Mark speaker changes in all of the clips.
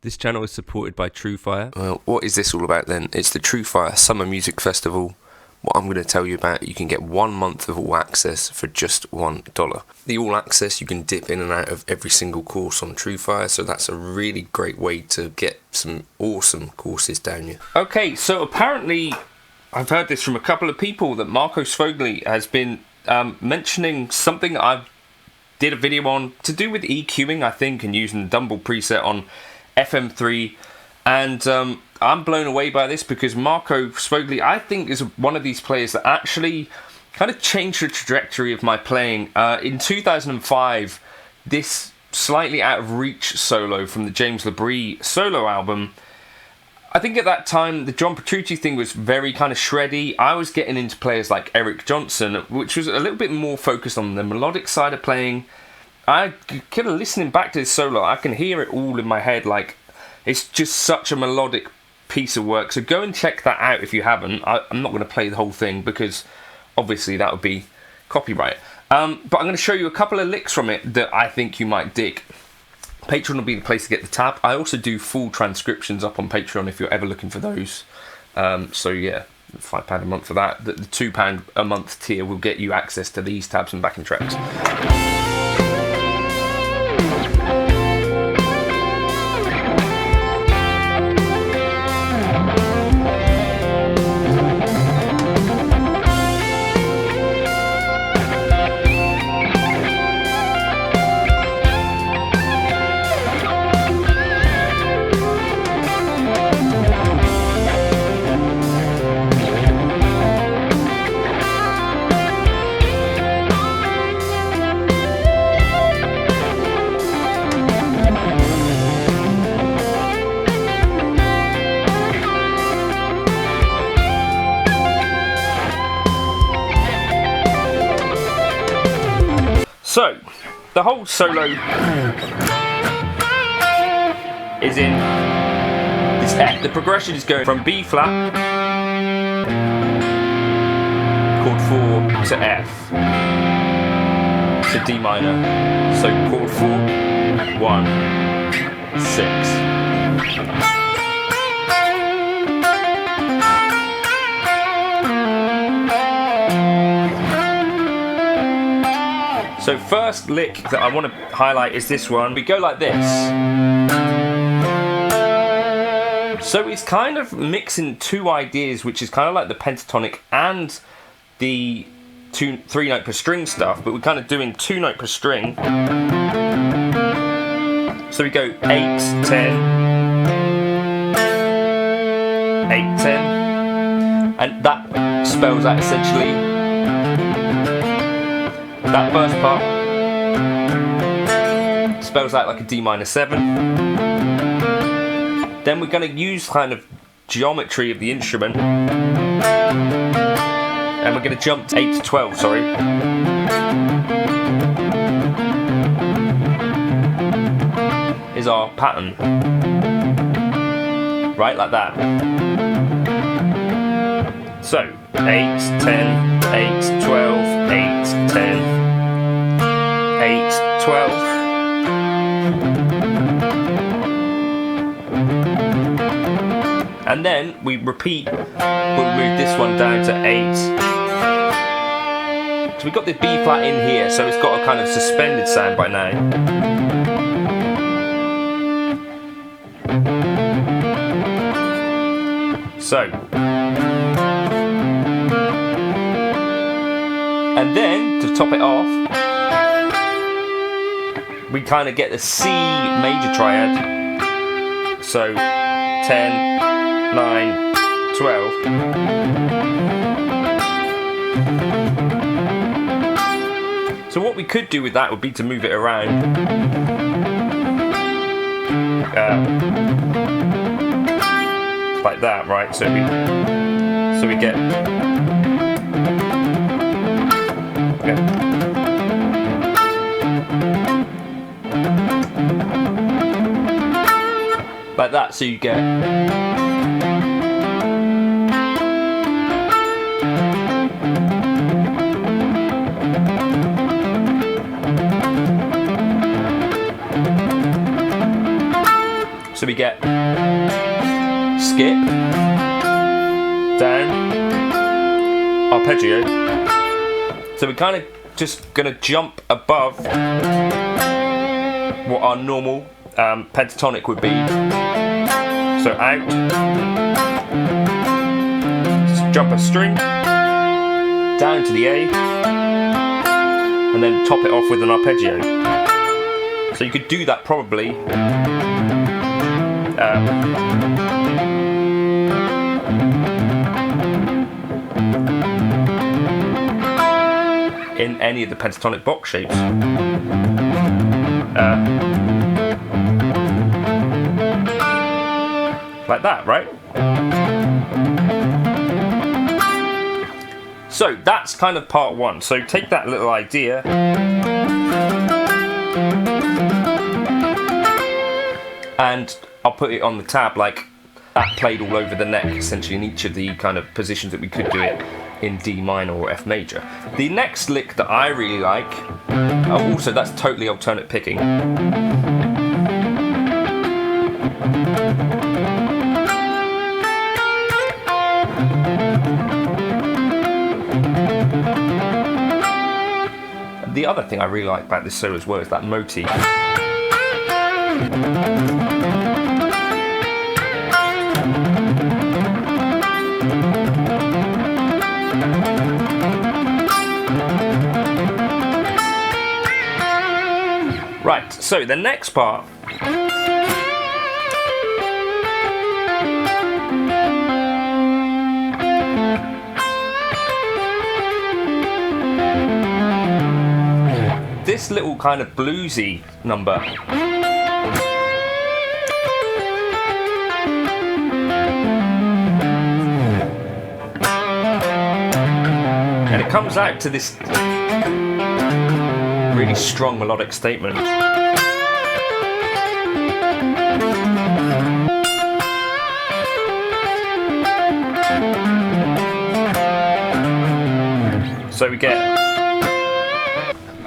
Speaker 1: This channel is supported by Truefire.
Speaker 2: Well, what is this all about then? It's the Truefire Summer Music Festival. What I'm going to tell you about, you can get 1 month of all access for just $1. The all access, you can dip in and out of every single course on Truefire, so that's a really great way to get some awesome courses down you.
Speaker 1: Okay, so apparently, I've heard this from a couple of people that Marco SFOGLI has been mentioning something I did a video on to do with EQing, I think, and using the Dumble preset on FM3, and I'm blown away by this because Marco SFOGLI, I think, is one of these players that actually kind of changed the trajectory of my playing. In 2005, this slightly out of reach solo from the James LaBrie solo album, I think at that time the John Petrucci thing was very kind of shreddy. I was getting into players like Eric Johnson, which was a little bit more focused on the melodic side of playing. I kind of listening back to this solo, I can hear it all in my head. Like, it's just such a melodic piece of work. So go and check that out if you haven't. I'm not going to play the whole thing because obviously that would be copyright. But I'm going to show you a couple of licks from it that I think you might dig. Patreon will be the place to get the tab. I also do full transcriptions up on Patreon if you're ever looking for those. So yeah, £5 a month for that. The £2 a month tier will get you access to these tabs and backing tracks. So, the whole solo is in this F. The progression is going from B flat, chord 4 to F, to D minor. So chord 4, 1, 6. So first lick that I want to highlight is this one. We go like this. So it's kind of mixing two ideas, which is kind of like the pentatonic and the 3-note per string stuff, but we're kind of doing 2-note per string. So we go 8, 10, 8, 10, and that spells out essentially that first part spells out like a D minor 7. Then we're going to use kind of geometry of the instrument, and we're going to jump to 8 to 12, sorry. Is our pattern. Right, like that. So, 8, 10, 8, 12, 8, 10, 8, 12. And then we repeat, we'll move this one down to 8. So we've got the B flat in here, so it's got a kind of suspended sound by now. So, and then to top it off, we kind of get the C major triad. So 10, 9, 12. So what we could do with that would be to move it around. Like that, right? So we get. Okay. Like that, so you get. So we get skip, down, arpeggio. So we're kind of just going to jump above what our normal pentatonic would be. So out, jump a string, down to the A, and then top it off with an arpeggio. So you could do that probably in any of the pentatonic box shapes. Like that, right? So that's kind of part one. So take that little idea and I'll put it on the tab like that, played all over the neck, essentially in each of the kind of positions that we could do it in D minor or F major. The next lick that I really like, also that's totally alternate picking. The other thing I really like about this solo as well is that motif. Right, so the next part this little kind of bluesy number. And it comes out to this really strong melodic statement. So we get,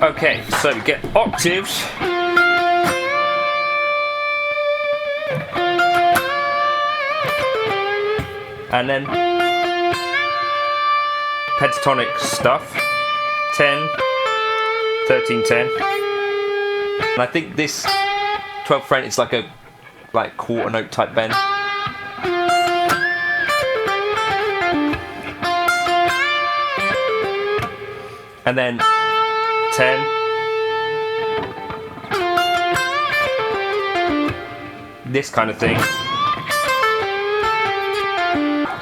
Speaker 1: okay, so we get octaves, and then pentatonic stuff, 10, 13, 10, and I think this 12th fret is like a quarter note type bend. And then 10, this kind of thing.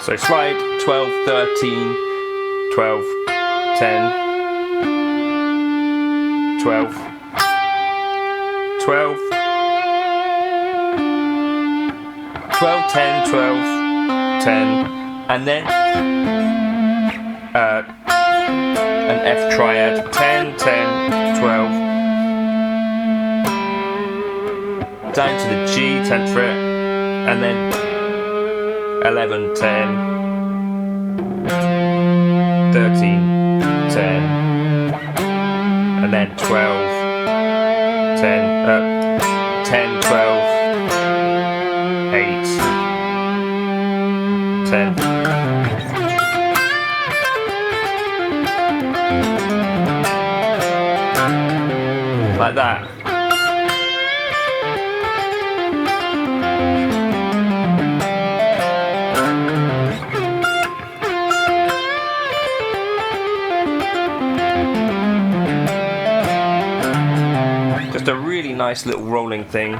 Speaker 1: So slide 12, 13, 12, 10, 12, 12, 12, 10, 12, 10, and then an F triad, 10, 10, 12, down to the G, 10th fret, and then 11, 10, 13, 10, and then 12, 10, 10, 12, 8, 10. Like that. Just a really nice little rolling thing.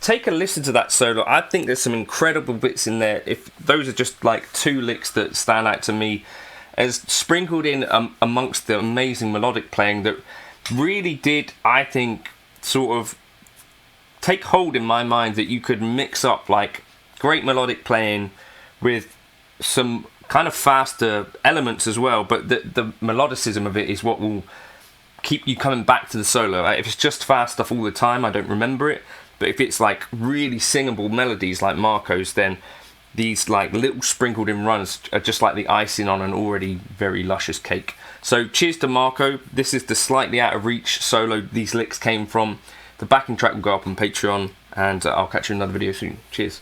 Speaker 1: Take a listen to that solo. I think there's some incredible bits in there. If those are just like two licks that stand out to me as sprinkled in amongst the amazing melodic playing that really did, I think, sort of take hold in my mind, that you could mix up like great melodic playing with some kind of faster elements as well, but the melodicism of it is what will keep you coming back to the solo. If it's just fast stuff all the time, I don't remember it. But if it's like really singable melodies like Marco's, then these like little sprinkled in runs are just like the icing on an already very luscious cake. So cheers to Marco. This is the slightly out of reach solo these licks came from. The backing track will go up on Patreon, and I'll catch you in another video soon. Cheers.